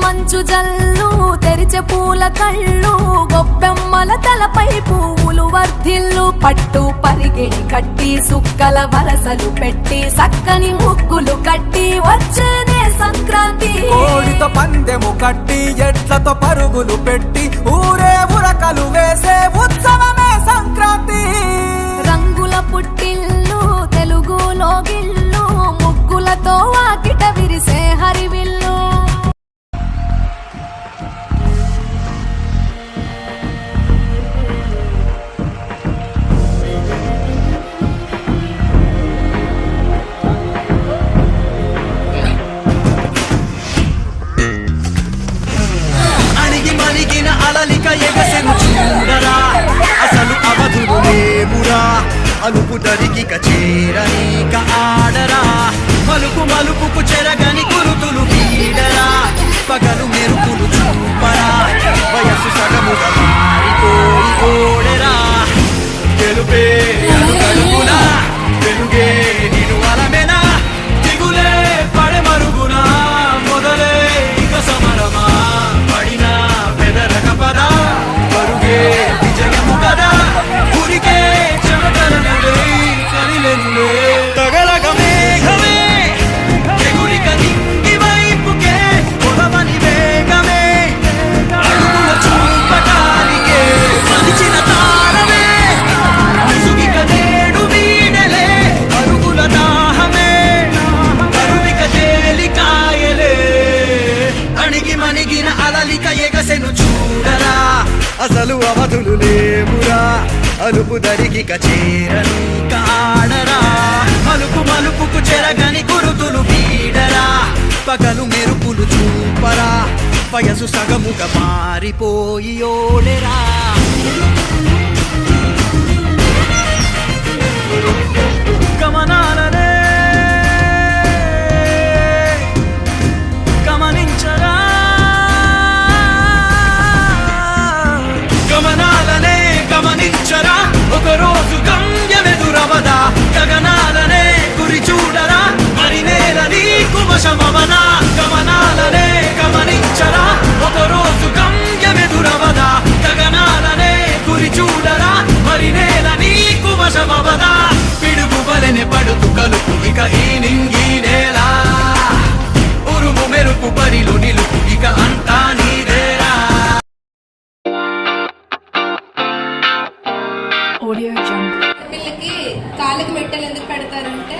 మంచు జల్లు తెరిచే పూల కళ్ళు గొప్పెమ్మల తలపై పువ్వులు వర్ధిల్లు పట్టు పరిగెడి కట్టి సుక్కల వరసలు పెట్టి సక్కని ముగ్గులు కట్టి వచ్చేదే సంక్రాంతి. కోడితో పందెము కట్టి ఎట్లతో పరుగులు పెట్టి ఊరే ఉరకలు వేసే ఉత్సవమే సంక్రాంతి. రంగుల పుట్టిల్లు తెలుగులో గిల్లు ముగ్గులతో వాకిట విరిసే హరివిల్లు. అలుపు దరికి కచేరనీక ఆడరా మలుపు మలుపుకు చెరగని కురుతులు వీడరా పగలు మెరుపులు చూపరా వయస్సు సగముగా మారిపోయి ఓడెరా తెలుపే అడుగడుగునా వెలుగే నిను అలమెనా దిగులే పడె మరుగునా మొదలే ఇక సమరమా పడినా పెదరక పదా పరుగే విజయము కదా ఊరికే తగలగ మేఘమే ఎగురిక నింగి వైపుకే పొలవని వేగమే అడుగుల చూపటానికే మలిచిన తారమే ముసుగిక నేడు వీడలే అరుగుల దాహమే అరువిక తేలికాయలే అణిగి మణిగిన అలలిక ఎగసెను చూడరా అసలు అవధులు లేవురా అలుపు దరికి కచేరను కాడరా మలుపు మలుపుకు చెరగని గురుతులు వీడరా పగలు మెరుపులు చూపరా వయసు సగముగా మారిపోయి ఓడెరా. గమనాలనే గమనించరా గమనాలనే గమనించరా ఒకరోజు గమ్యమెదురవదా గగనాలనే గురి చూడరా మరి నేల నీకు వశమవనా. గమనాలనే గమనించరా ఒకరోజు గమ్యమెదురవదా గగనాలనే గురి చూడరా మరి నేల నీకు వశమవదా. పిడుగు వలెనే పడుతు కలుపు ఇక ఈ నింగి నేల ఉరుము మెరుపు పరిలు నిలుపు ఇక అంతా నీదేరా. పిల్లకి కాళ్ళకి మెట్టలు ఎందుకు పెడతారంటే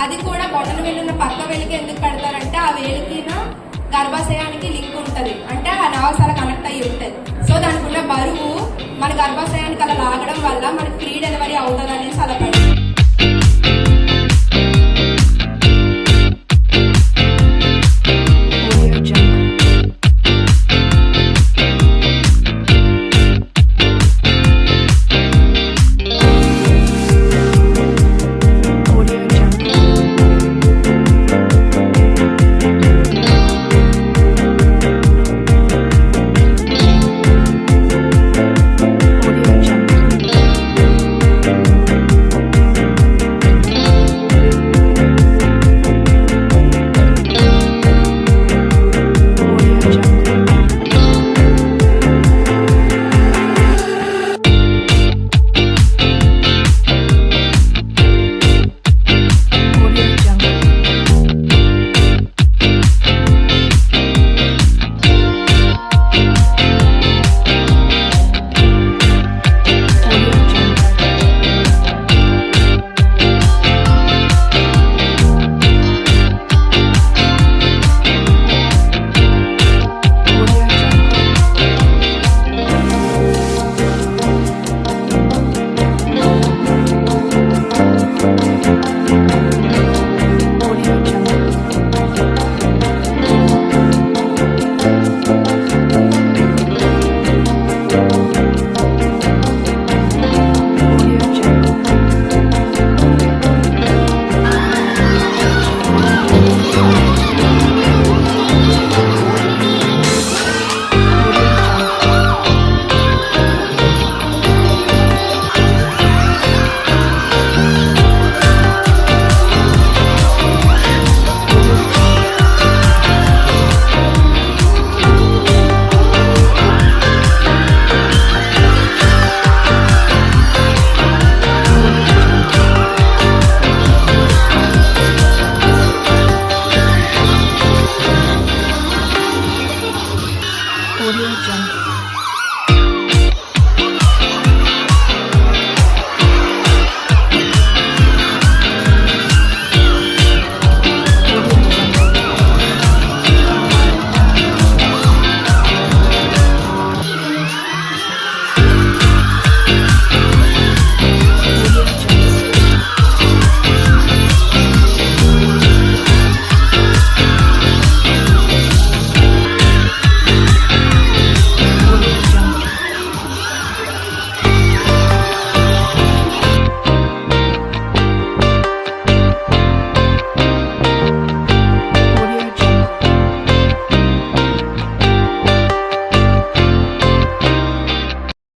అది కూడా బొటన వేలున్న పక్క వేలికి ఎందుకు పెడతారంటే ఆ వేలికిన గర్భాశయానికి లింక్ ఉంటది అంటే ఆ నర్వ్స్ అలా కనెక్ట్ అయ్యి ఉంటది. సో దానికి ఉన్న బరువు మన గర్భాశయానికి అలా లాగడం వల్ల మనకి ఫ్రీ డెలివరీ అవుతుంది అనేసి అలా